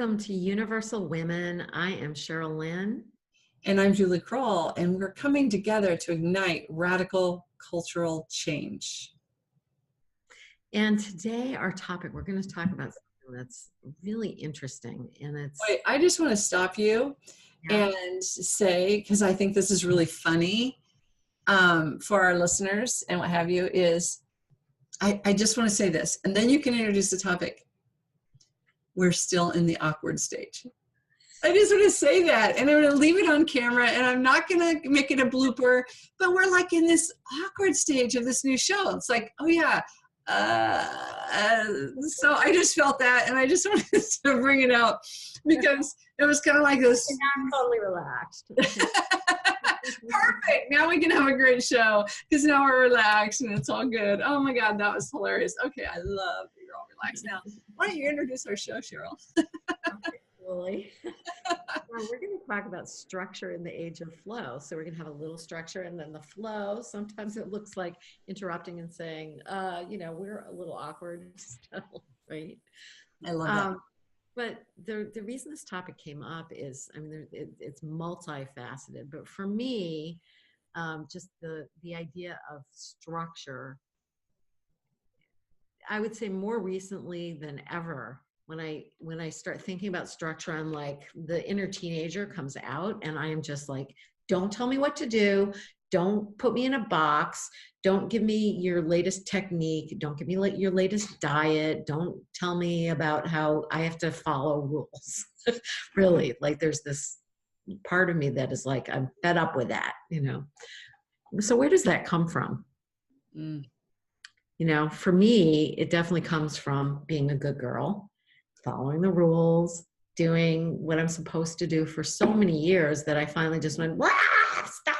Welcome to UniverSoul Women. I am Sherryl Lin. And I'm Julie Krull, and we're coming together to ignite radical cultural change. And today our topic, we're going to talk about something that's really interesting. And it's... Wait, I just want to stop you and say, because I think this is really funny for our listeners and what have you, is I just want to say this, and then you can introduce the topic. We're still in the awkward stage. I just want to say that, and I'm going to leave it on camera, and I'm not going to make it a blooper, but we're like in this awkward stage of this new show. It's like, oh yeah. So I just felt that, and I just wanted to bring it out because it was kind of like this. And now I'm totally relaxed. Perfect. Now we can have a great show because now we're relaxed and it's all good. Oh my God, that was hilarious. Okay, I love that you're all relaxed now. Why don't you introduce our show, Sherryl? Well, we're going to talk about structure in the age of flow. So we're going to have a little structure and then the flow. Sometimes it looks like interrupting and saying, we're a little awkward still, right? I love that. But the reason this topic came up is, it's multifaceted, but for me, just the idea of structure, I would say more recently than ever, when I start thinking about structure, I'm like, the inner teenager comes out and I am just like, don't tell me what to do. Don't put me in a box. Don't give me your latest technique. Don't give me your latest diet. Don't tell me about how I have to follow rules. Really, like there's this part of me that is like, I'm fed up with that, So where does that come from? For me, it definitely comes from being a good girl, following the rules, doing what I'm supposed to do for so many years that I finally just went, stop.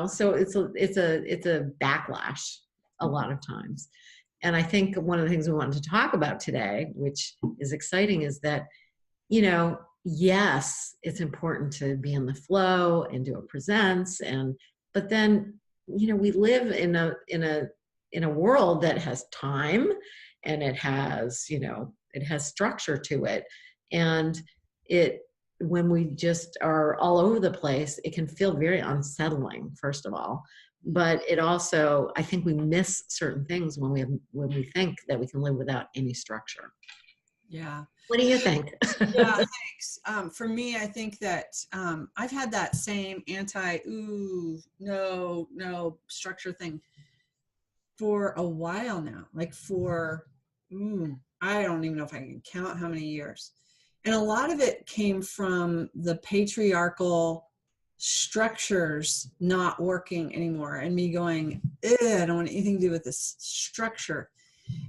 So it's a backlash a lot of times. And I think one of the things we wanted to talk about today, which is exciting, is that, yes, it's important to be in the flow and do what presents. But then, we live in a world that has time and it has, it has structure to it. And when we just are all over the place, it can feel very unsettling, first of all. But it also, I think we miss certain things when we think that we can live without any structure. Yeah. What do you think? Yeah, thanks. For me, I think that I've had that same no structure thing for a while now, like I don't even know if I can count how many years. And a lot of it came from the patriarchal structures not working anymore and me going, I don't want anything to do with this structure.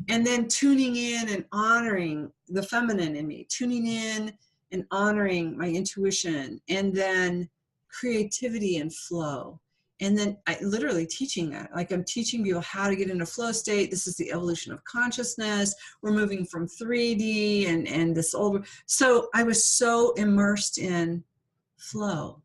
And then tuning in and honoring the feminine in me, tuning in and honoring my intuition, and then creativity and flow. And then I literally teaching that, like I'm teaching people how to get into flow state. This is the evolution of consciousness. We're moving from 3D and this old. So I was so immersed in flow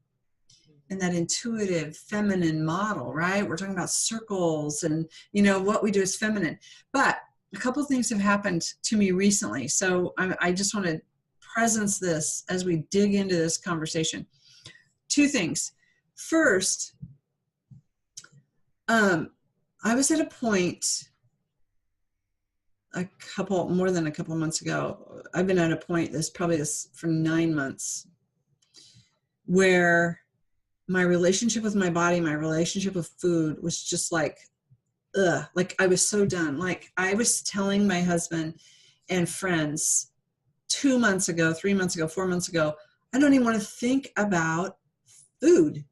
and that intuitive feminine model, right? We're talking about circles and, what we do is feminine. But a couple of things have happened to me recently. So I just want to presence this as we dig into this conversation. Two things. First, I was at a point more than a couple months ago. I've been at a point this for 9 months where my relationship with my body, my relationship with food was just like I was so done. Like I was telling my husband and friends 2 months ago, 3 months ago, 4 months ago, I don't even want to think about food.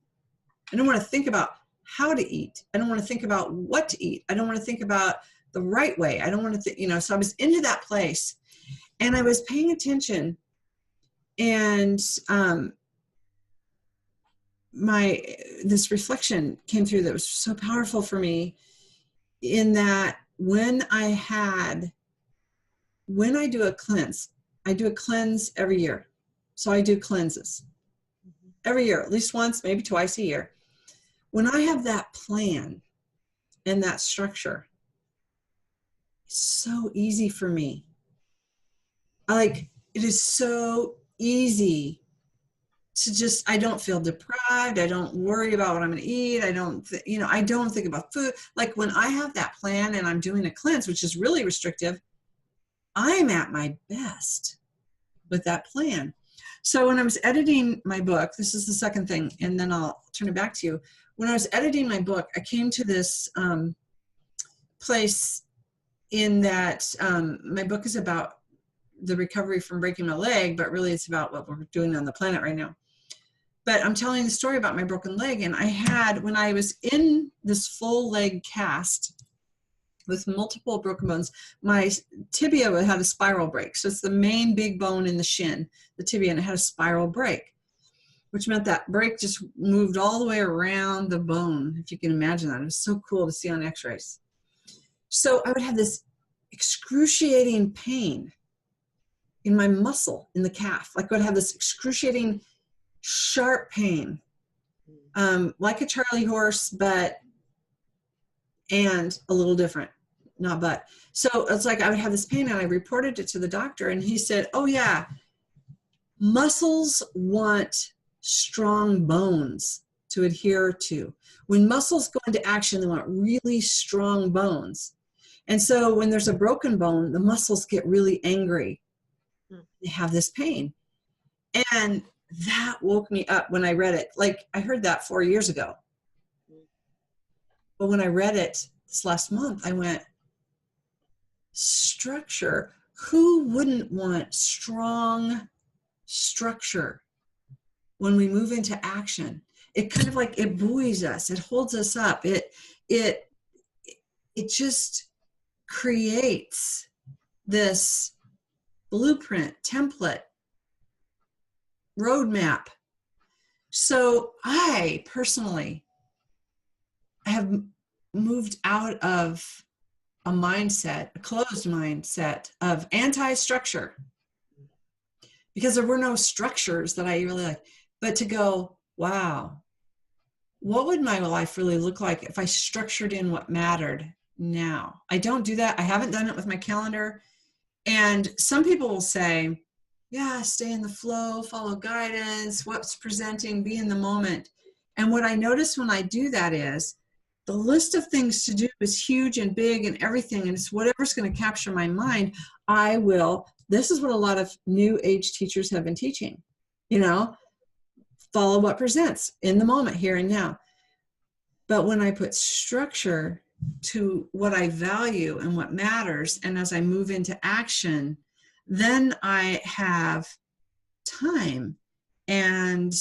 I don't want to think about how to eat. I don't want to think about what to eat. I don't want to think about the right way. I don't want to think, so I was into that place and I was paying attention, and this reflection came through that was so powerful for me, in that when I do a cleanse, I do a cleanse every year. So I do cleanses every year, at least once, maybe twice a year. When I have that plan and that structure, it's so easy for me. it is so easy to just, I don't feel deprived. I don't worry about what I'm going to eat. I don't, I don't think about food. Like when I have that plan and I'm doing a cleanse, which is really restrictive, I'm at my best with that plan. So when I was editing my book, this is the second thing, and then I'll turn it back to you. When I was editing my book, I came to this place in that my book is about the recovery from breaking my leg, but really it's about what we're doing on the planet right now. But I'm telling the story about my broken leg, and I had, when I was in this full leg cast with multiple broken bones, my tibia had a spiral break. So it's the main big bone in the shin, the tibia, and it had a spiral break, which meant that break just moved all the way around the bone, if you can imagine that. It was so cool to see on x-rays. So I would have this excruciating pain in my muscle in the calf. Like I would have this excruciating sharp pain, like a Charlie horse, and a little different, not but. So it's like I would have this pain, and I reported it to the doctor, and he said, oh yeah, muscles want strong bones to adhere to. When muscles go into action, they want really strong bones. And so when there's a broken bone, the muscles get really angry. They have this pain. And that woke me up when I read it. Like I heard that 4 years ago. But when I read it this last month, I went, structure. Who wouldn't want strong structure when we move into action? It kind of like, it buoys us. It holds us up. It just creates this blueprint, template, roadmap. So I personally have moved out of a mindset, a closed mindset of anti-structure, because there were no structures that I really like, but to go, wow, what would my life really look like if I structured in what mattered now? I don't do that. I haven't done it with my calendar. And some people will say, yeah, stay in the flow, follow guidance, what's presenting, be in the moment. And what I notice when I do that is the list of things to do is huge and big and everything, and it's whatever's going to capture my mind, I will. This is what a lot of new age teachers have been teaching, follow what presents in the moment, here and now. But when I put structure to what I value and what matters, and as I move into action, then I have time. And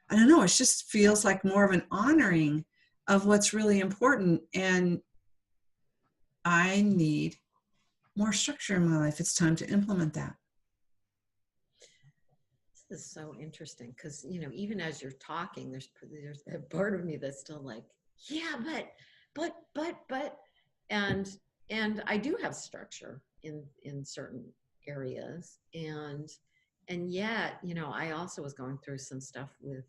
I don't know, it just feels like more of an honoring of what's really important. And I need more structure in my life. It's time to implement that. This is so interesting because, even as you're talking, there's a part of me that's still like, yeah, but, and I do have structure in certain areas, and yet, I also was going through some stuff with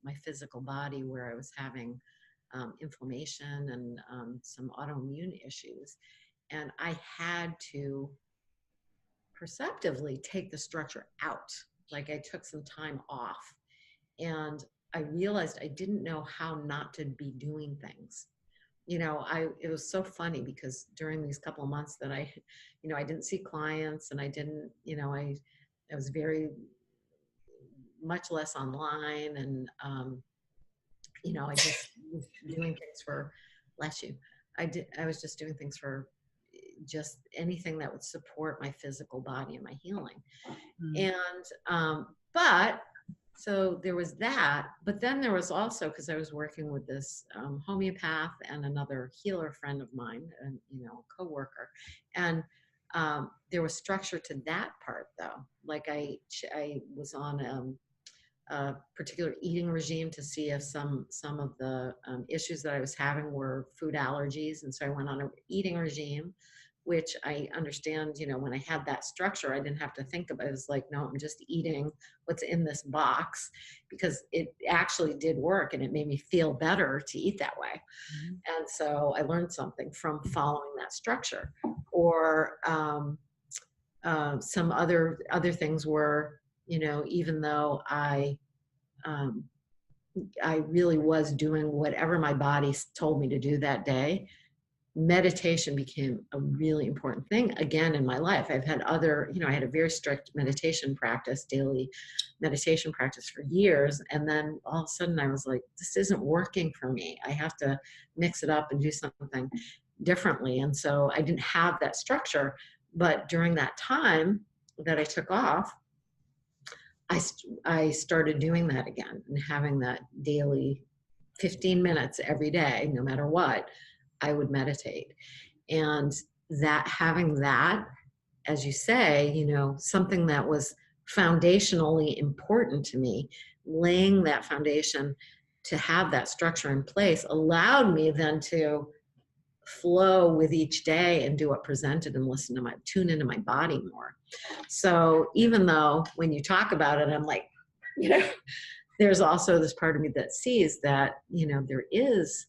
my physical body where I was having inflammation and some autoimmune issues, and I had to perceptively take the structure out. Like I took some time off, and I realized I didn't know how not to be doing things. It was so funny because during these couple of months that I didn't see clients, and I didn't, I was very much less online, and I just was doing things for, bless you, I was just doing things for just anything that would support my physical body and my healing. And but so there was that, but then there was also, because I was working with this homeopath and another healer friend of mine, and a coworker, and there was structure to that part though. Like I was on a particular eating regime to see if some of the issues that I was having were food allergies, and so I went on an eating regime, which I understand, when I had that structure, I didn't have to think about it. It was like, no, I'm just eating what's in this box, because it actually did work and it made me feel better to eat that way. Mm-hmm. And so I learned something from following that structure. Or some other things were, you know, even though um, I really was doing whatever my body told me to do that day, meditation became a really important thing again in my life. I've had other, you know, I had a very strict meditation practice, daily meditation practice for years. And then all of a sudden I was like, this isn't working for me. I have to mix it up and do something differently. And so I didn't have that structure. But during that time that I took off, I started doing that again and having that daily 15 minutes every day, no matter what, I would meditate. And that having that, as you say, you know, something that was foundationally important to me, laying that foundation to have that structure in place allowed me then to flow with each day and do what presented and tune into my body more. So even though when you talk about it, I'm like, you know, there's also this part of me that sees that, you know, there is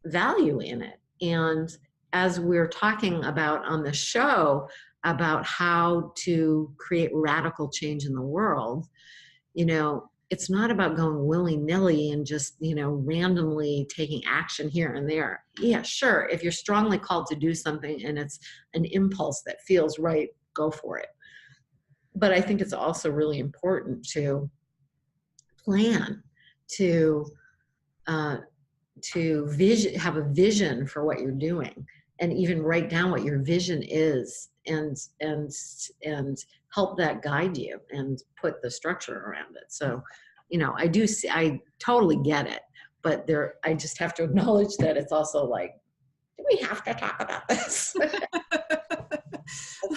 value in it. And as we're talking about on the show about how to create radical change in the world, you know, it's not about going willy-nilly and just, you know, randomly taking action here and there. Yeah, sure. If you're strongly called to do something and it's an impulse that feels right, go for it. But I think it's also really important to plan, to have a vision for what you're doing, and even write down what your vision is, and help that guide you and put the structure around it. So, you know, I totally get it, but I just have to acknowledge that it's also like, do we have to talk about this? That's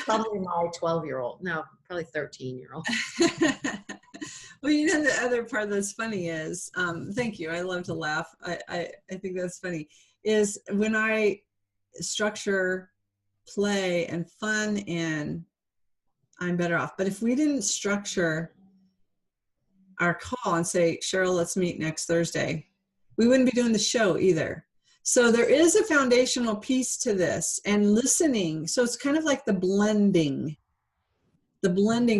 probably my 12-year-old, no, probably 13-year-old. Well, you know, the other part that's funny is, thank you, I love to laugh. I think that's funny, is when I structure play and fun in, I'm better off. But if we didn't structure our call and say, Sherryl, let's meet next Thursday, we wouldn't be doing the show either. So there is a foundational piece to this, and listening. So it's kind of like the blending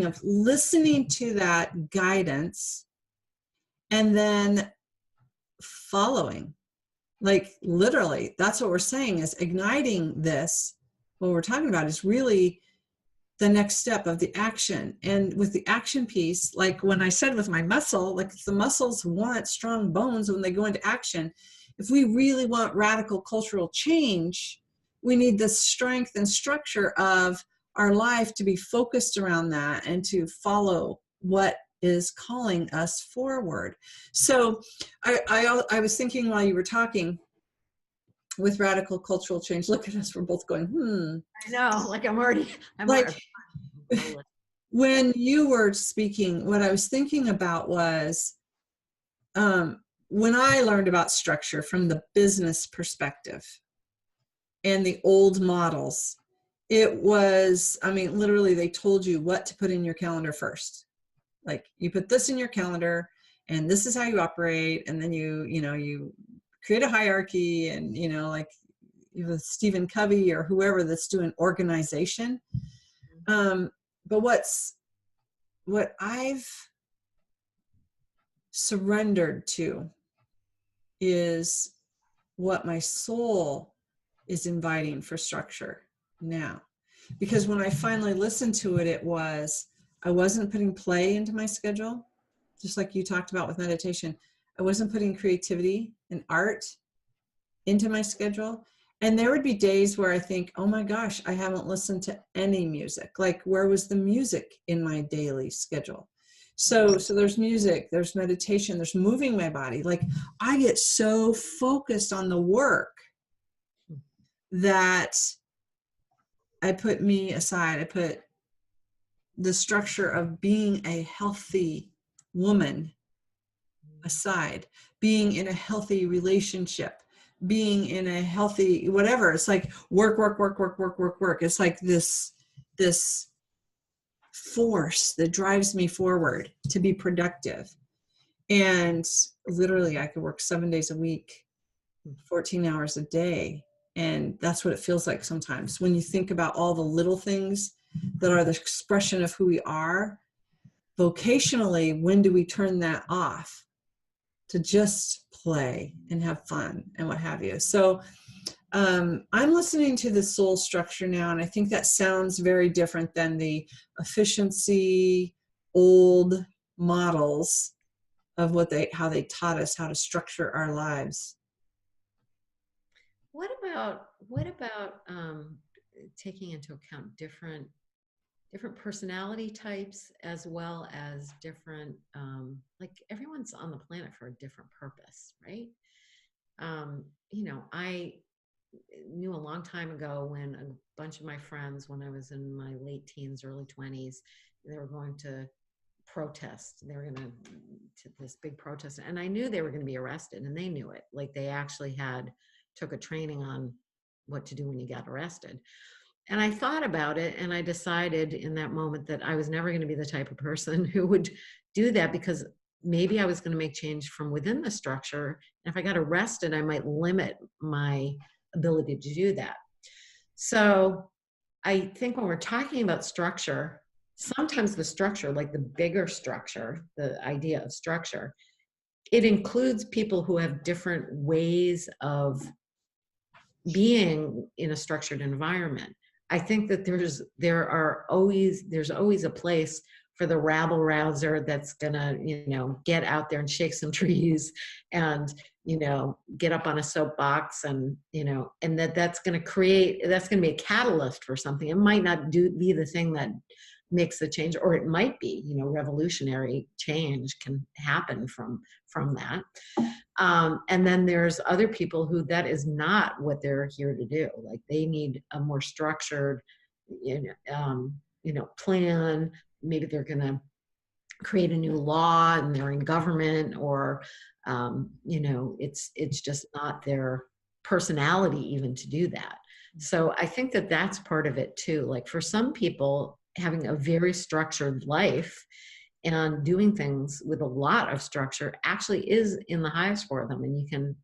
of listening to that guidance and then following. Like literally, that's what we're saying, is igniting this. What we're talking about is really the next step of the action. And with the action piece, like when I said with my muscle, like the muscles want strong bones when they go into action. If we really want radical cultural change, we need the strength and structure of our life to be focused around that and to follow what is calling us forward. So I was thinking while you were talking, with radical cultural change, look at us, we're both going, I know, like I'm like, when you were speaking, what I was thinking about was, when I learned about structure from the business perspective and the old models, it was, I mean, literally they told you what to put in your calendar first. Like, you put this in your calendar and this is how you operate. And then you create a hierarchy, and, you know, like with Stephen Covey or whoever that's doing organization. But what I've surrendered to is what my soul is inviting for structure now. Because when I finally listened to it, I wasn't putting play into my schedule, just like you talked about with meditation. I wasn't putting creativity and art into my schedule. And there would be days where I think, oh my gosh, I haven't listened to any music. Like, where was the music in my daily schedule? So there's music, there's meditation, there's moving my body. Like, I get so focused on the work that I put me aside. I put the structure of being a healthy woman aside, being in a healthy relationship, being in a healthy whatever. It's like work. It's like this force that drives me forward to be productive. And literally I could work 7 days a week, 14 hours a day. And that's what it feels like sometimes when you think about all the little things that are the expression of who we are, vocationally, when do we turn that off to just play and have fun and what have you? So I'm listening to the soul structure now, and I think that sounds very different than the efficiency old models of how they taught us how to structure our lives. What about taking into account different personality types, as well as different, like everyone's on the planet for a different purpose, right? I knew a long time ago when a bunch of my friends, when I was in my late teens, early 20s, they were going to protest. They were going to this big protest, and I knew they were going to be arrested, and they knew it. Like, they actually took a training on what to do when you got arrested. And I thought about it, and I decided in that moment that I was never going to be the type of person who would do that, because maybe I was going to make change from within the structure. And if I got arrested, I might limit my ability to do that. So I think when we're talking about structure, sometimes the structure, like the bigger structure, the idea of structure, it includes people who have different ways of being in a structured environment. I think that there's always a place for the rabble rouser that's gonna, get out there and shake some trees and, get up on a soapbox, and, and that's gonna be a catalyst for something. It might not be the thing that makes the change, or it might be, revolutionary change can happen from that. And then there's other people who that is not what they're here to do. Like, they need a more structured, plan. Maybe they're going to create a new law and they're in government, or, it's just not their personality even to do that. So I think that that's part of it too. Like, for some people, having a very structured life and doing things with a lot of structure actually is in the highest for them. And you can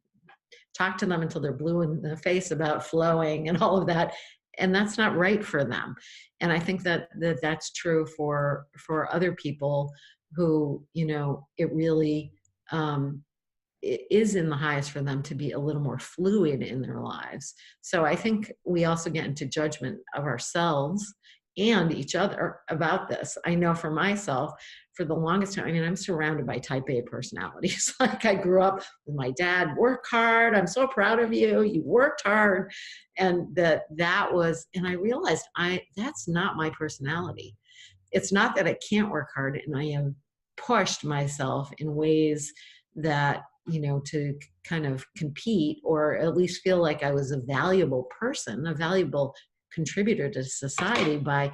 talk to them until they're blue in the face about flowing and all of that, and that's not right for them. And I think that's true for other people who, it really it is in the highest for them to be a little more fluid in their lives. So I think we also get into judgment of ourselves and each other about this. I know for myself, for the longest time, I'm surrounded by type A personalities. Like, I grew up with my dad, work hard. I'm so proud of you. You worked hard. And and I realized that's not my personality. It's not that I can't work hard, and I have pushed myself in ways that, to kind of compete, or at least feel like I was a valuable person, a valuable contributor to society by,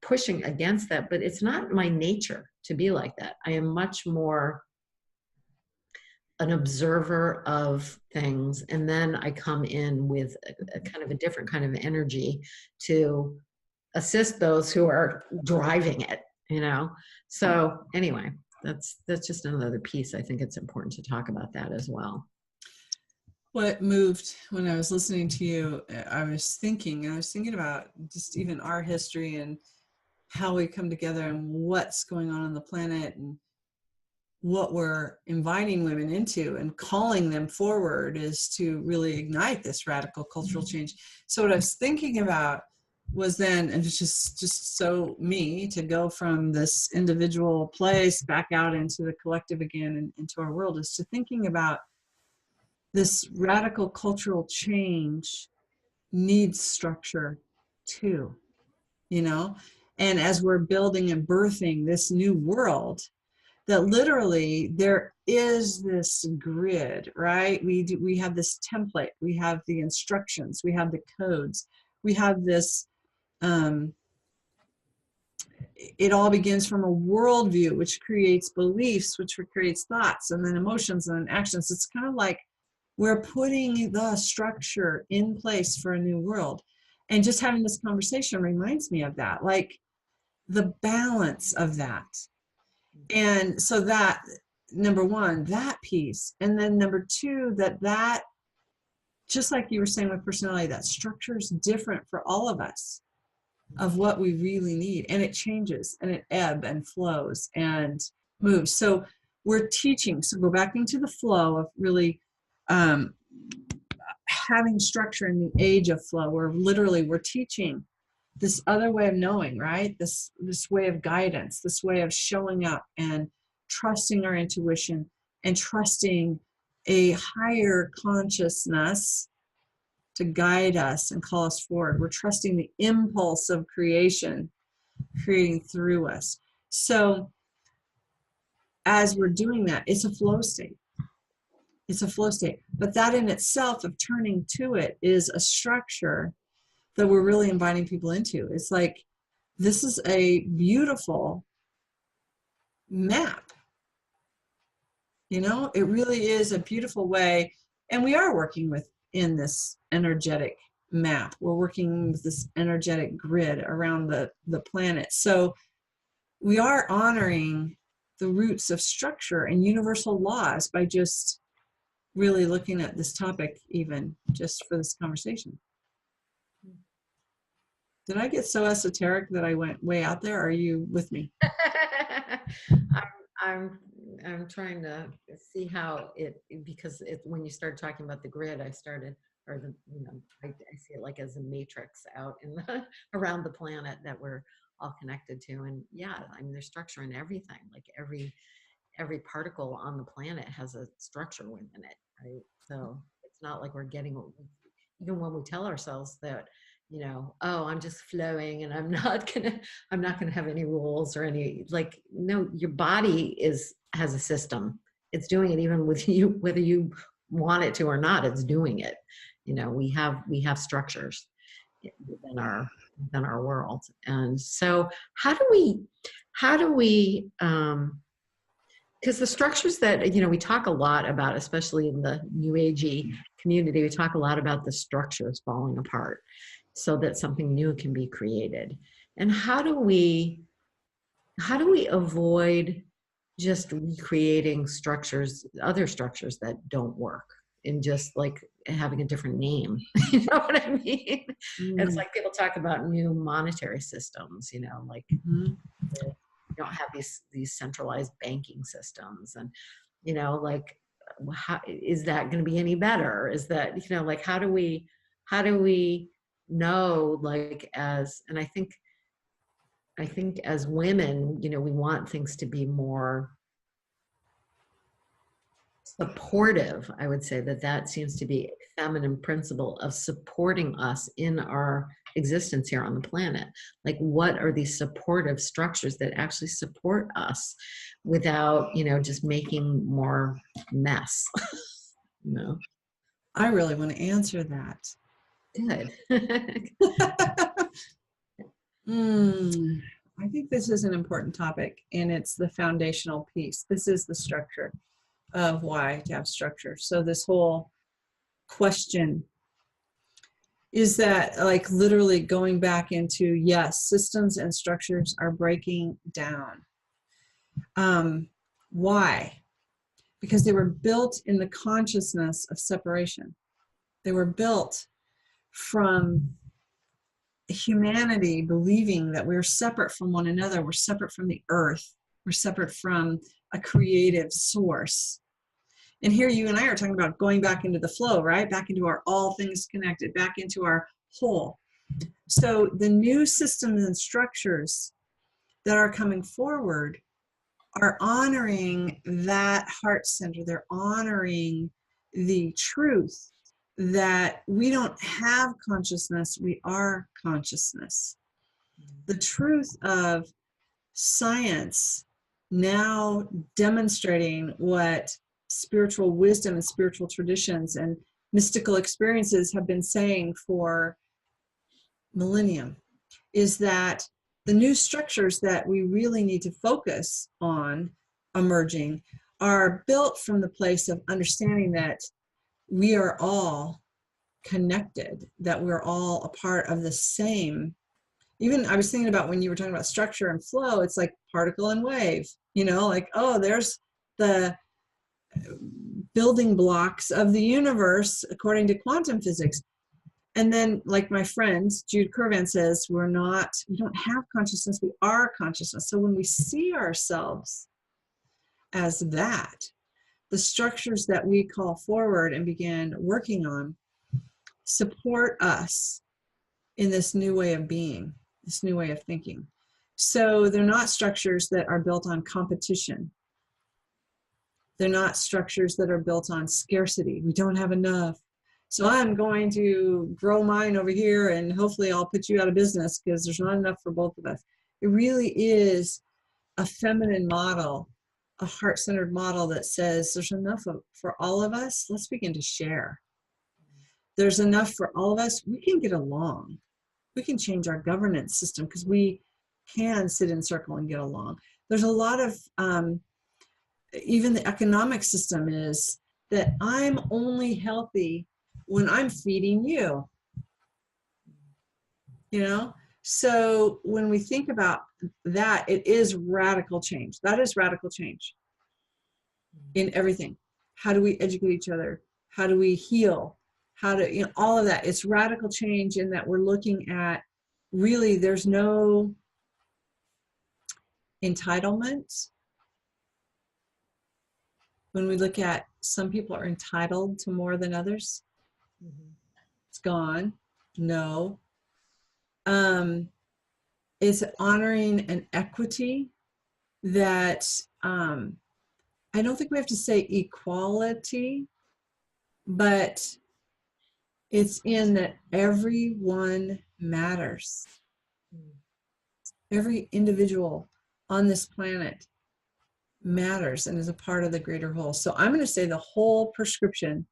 pushing against that. But it's not my nature to be like that. I am much more an observer of things, and then I come in with a kind of a different kind of energy to assist those who are driving it, So anyway, that's just another piece. I think it's important to talk about that as well. What moved when I was listening to you, I was thinking about just even our history and how we come together and what's going on the planet and what we're inviting women into and calling them forward is to really ignite this radical cultural change. So what I was thinking about was then, and it's just so me, to go from this individual place back out into the collective again and into our world, is to thinking about this radical cultural change needs structure too, and as we're building and birthing this new world, that literally there is this grid, right? We have this template, we have the instructions, we have the codes, we have this, it all begins from a worldview, which creates beliefs, which creates thoughts, and then emotions, and then actions. It's kind of like we're putting the structure in place for a new world. And just having this conversation reminds me of that, like the balance of that. And so that, number one, that piece. And then number two, that just like you were saying with personality, that structure is different for all of us. of what we really need. And it changes and it ebbs and flows and moves. So we're teaching. So go back into the flow of really having structure in the age of flow, where literally we're teaching this other way of knowing, right? This way of guidance, this way of showing up and trusting our intuition and trusting a higher consciousness to guide us and call us forward. We're trusting the impulse of creation creating through us. So as we're doing that, it's a flow state. It's a flow state. But that in itself of turning to it is a structure that we're really inviting people into. It's like, this is a beautiful map. You know, it really is a beautiful way. And we are working within this energetic map. We're working with this energetic grid around the planet. So we are honoring the roots of structure and universal laws by just really looking at this topic, even just for this conversation. Did I get so esoteric that I went way out there? Are you with me? I'm trying to see how because when you started talking about the grid, I started, or I see it like as a matrix out in around the planet that we're all connected to. And yeah, I mean, there's structure in everything. Like every particle on the planet has a structure within it, right? So it's not like we're getting, even when we tell ourselves that, oh, I'm just flowing and I'm not gonna have any rules or any, like, no, your body has a system. It's doing it even with you, whether you want it to or not, it's doing it. We have structures within our world. And so how do we because the structures that, we talk a lot about, especially in the new agey community, we talk a lot about the structures falling apart so that something new can be created. And how do we avoid just recreating other structures that don't work, and just like having a different name? You know what I mean? It's like people talk about new monetary systems, like you don't have these centralized banking systems, and like, how is that going to be any better? Is that, like, how do we know, like, and I think as women, we want things to be more supportive. I would say that seems to be a feminine principle of supporting us in our existence here on the planet. Like, what are these supportive structures that actually support us without, just making more mess? I really want to answer that. Good. I think this is an important topic, and it's the foundational piece. This is the structure of why to have structure. So this whole question is that, like, literally going back into, yes, systems and structures are breaking down. Why? Because they were built in the consciousness of separation. They were built from humanity believing that we're separate from one another. We're separate from the earth. We're separate from a creative source. And here you and I are talking about going back into the flow, right? Back into our all things connected, back into our whole. So the new systems and structures that are coming forward are honoring that heart center. They're honoring the truth that we don't have consciousness, we are consciousness. The truth of science now demonstrating what spiritual wisdom and spiritual traditions and mystical experiences have been saying for millennium is that the new structures that we really need to focus on emerging are built from the place of understanding that we are all connected, that we're all a part of the same. Even I was thinking about when you were talking about structure and flow, it's like particle and wave, like, oh, there's the building blocks of the universe according to quantum physics. And then, like my friend Jude Curvan says, we don't have consciousness, we are consciousness. So when we see ourselves as that, the structures that we call forward and begin working on support us in this new way of being, this new way of thinking. So they're not structures that are built on competition. They're not structures that are built on scarcity. We don't have enough, so I'm going to grow mine over here and hopefully I'll put you out of business because there's not enough for both of us. It really is a feminine model, a heart-centered model that says there's enough for all of us. Let's begin to share. There's enough for all of us. We can get along. We can change our governance system because we can sit in circle and get along. There's a lot of, even the economic system is that I'm only healthy when I'm feeding you, you know? So when we think about that, it is radical change. That is radical change in everything. How do we educate each other? How do we heal? How to, you know, all of that. It's radical change in that we're looking at really there's no entitlement. When we look at some people are entitled to more than others, it's gone. No. It's honoring an equity that I don't think we have to say equality, but it's in that everyone matters. Every individual on this planet matters and is a part of the greater whole. So I'm going to say the whole prescription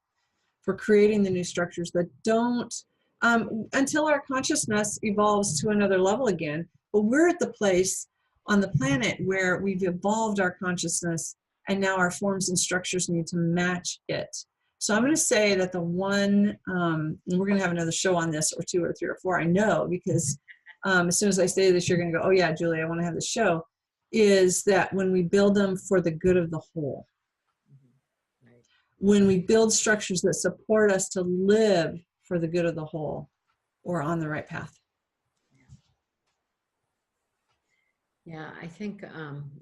for creating the new structures that don't, until our consciousness evolves to another level again, but we're at the place on the planet where we've evolved our consciousness and now our forms and structures need to match it. So I'm going to say that the one, and we're going to have another show on this, or 2 or 3 or 4, I know, because as soon as I say this, you're going to go, oh yeah, Julie, I want to have the show, is that when we build them for the good of the whole, when we build structures that support us to live for the good of the whole, we're on the right path. Yeah, I think,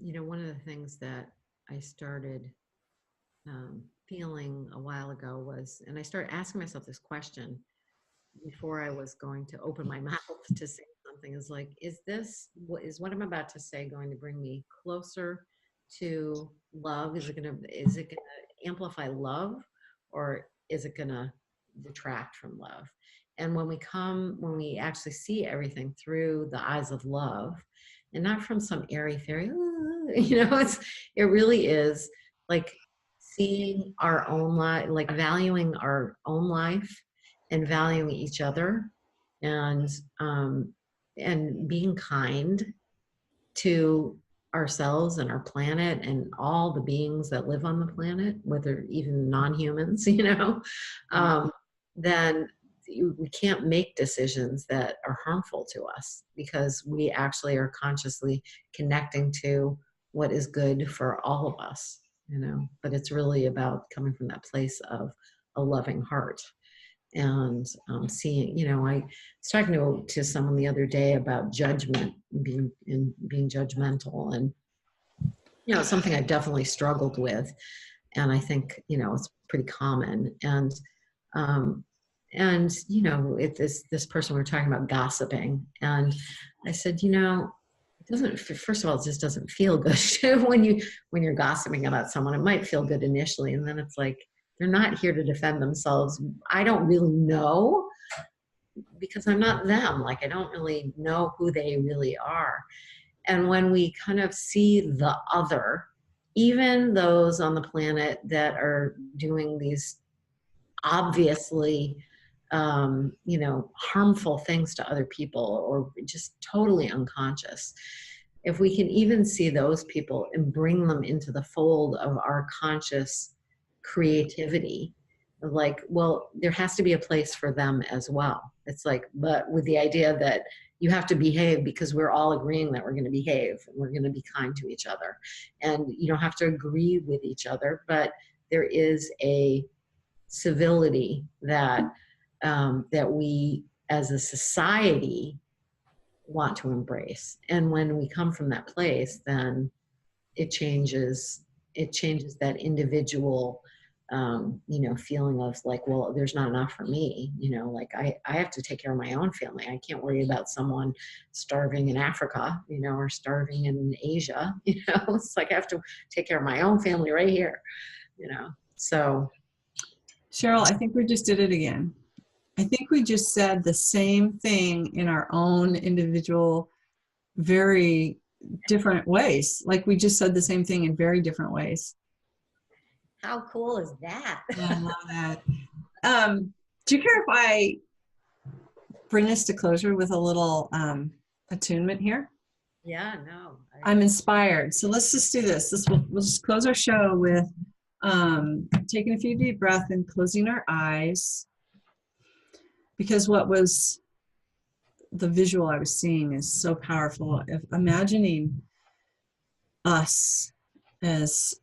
you know, one of the things that I started feeling a while ago was, and I started asking myself this question before I was going to open my mouth to say something, is like, is what I'm about to say going to bring me closer to love? Is it gonna amplify love, or is it gonna detract from love? And when we actually see everything through the eyes of love and not from some airy fairy, you know, it really is like seeing our own life, like valuing our own life and valuing each other, and being kind to ourselves and our planet and all the beings that live on the planet, whether even non-humans, you know, then we can't make decisions that are harmful to us, because we actually are consciously connecting to what is good for all of us, you know. But it's really about coming from that place of a loving heart. And seeing, you know, I was talking to someone the other day about judgment, being judgmental, and you know, something I've definitely struggled with, and I think, you know, it's pretty common. And you know, this person, we were talking about gossiping, and I said, you know, it doesn't. First of all, it just doesn't feel good when you're gossiping about someone. It might feel good initially, and then it's like, they're not here to defend themselves. I don't really know, because I'm not them. Like, I don't really know who they really are. And when we kind of see the other, even those on the planet that are doing these obviously, you know, harmful things to other people, or just totally unconscious, if we can even see those people and bring them into the fold of our conscious creativity, like, well, there has to be a place for them as well. It's like, but with the idea that you have to behave because we're all agreeing that we're going to behave and we're going to be kind to each other. And you don't have to agree with each other, but there is a civility that that we as a society want to embrace. And when we come from that place, then it changes that individual feeling of like, well, there's not enough for me, like I have to take care of my own family. I can't worry about someone starving in Africa, or starving in Asia. It's like I have to take care of my own family right here, so. Sherryl, I think we just did it again. I think we just said the same thing in our own individual, very different ways. Like we just said the same thing in very different ways. How cool is that? I love that. Do you care if I bring this to closure with a little attunement here? Yeah, no. I'm inspired. So let's just do this. We'll just close our show with taking a few deep breaths and closing our eyes. Because what was the visual I was seeing is so powerful. Imagining us as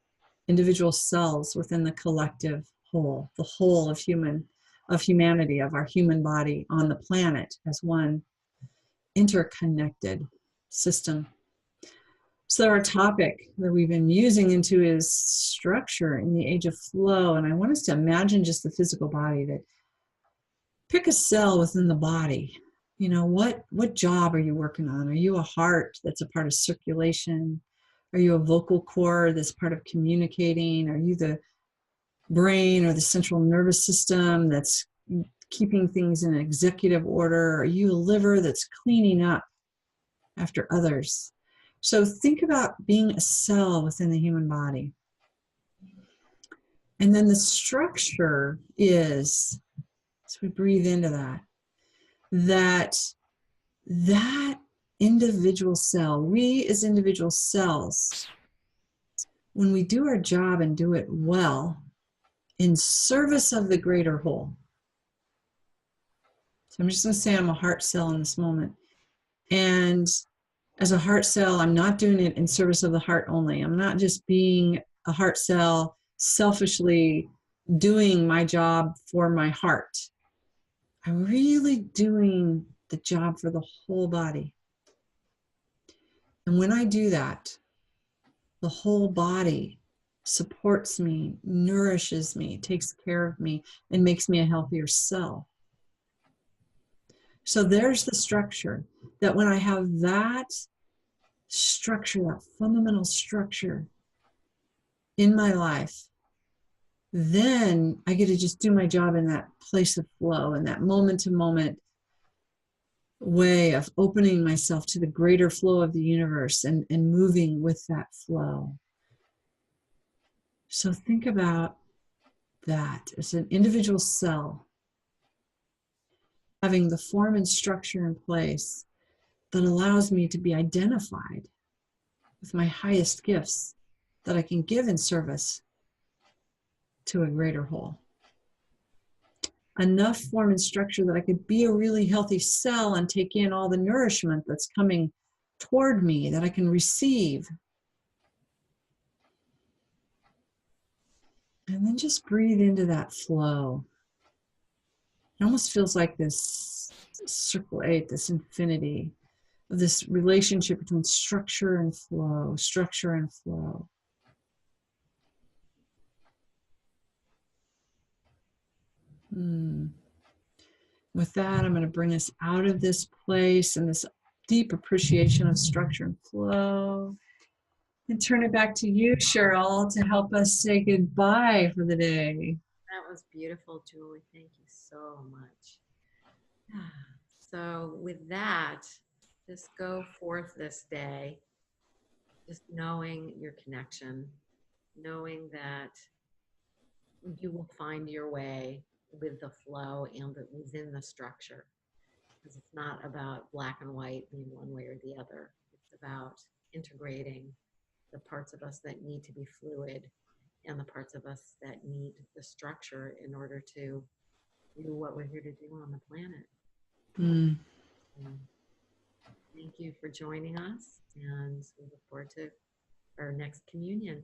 individual cells within the collective whole, the whole of humanity, of our human body on the planet as one interconnected system. So our topic that we've been using into is structure in the age of flow. And I want us to imagine just the physical body. That pick a cell within the body. What job are you working on? Are you a heart that's a part of circulation? Are you a vocal cord that's part of communicating? Are you the brain or the central nervous system that's keeping things in executive order? Are you a liver that's cleaning up after others? So think about being a cell within the human body. And then the structure is, as we breathe into that individual cell, we as individual cells, when we do our job and do it well in service of the greater whole. So I'm just going to say I'm a heart cell in this moment. And as a heart cell, I'm not doing it in service of the heart only. I'm not just being a heart cell selfishly doing my job for my heart. I'm really doing the job for the whole body. And when I do that, the whole body supports me, nourishes me, takes care of me, and makes me a healthier cell. So there's the structure, that when I have that structure, that fundamental structure in my life, then I get to just do my job in that place of flow, in that moment-to-moment way of opening myself to the greater flow of the universe and moving with that flow. So think about that as an individual cell, having the form and structure in place that allows me to be identified with my highest gifts that I can give in service to a greater whole. Enough form and structure that I could be a really healthy cell and take in all the nourishment that's coming toward me that I can receive. And then just breathe into that flow. It almost feels like this circle 8, this infinity of this relationship between structure and flow, structure and flow. With that, I'm going to bring us out of this place and this deep appreciation of structure and flow. And turn it back to you, Sherryl, to help us say goodbye for the day. That was beautiful, Julie. Thank you so much. So with that, just go forth this day, just knowing your connection, knowing that you will find your way with the flow and within the structure. Because it's not about black and white being one way or the other. It's about integrating the parts of us that need to be fluid and the parts of us that need the structure in order to do what we're here to do on the planet. Thank you for joining us, and we look forward to our next communion.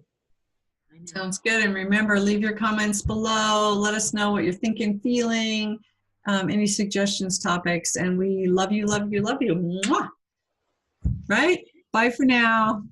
Sounds good. And remember, leave your comments below. Let us know what you're thinking, feeling. any suggestions, topics, and we love you, love you, love you. Mwah! Right? Bye for now.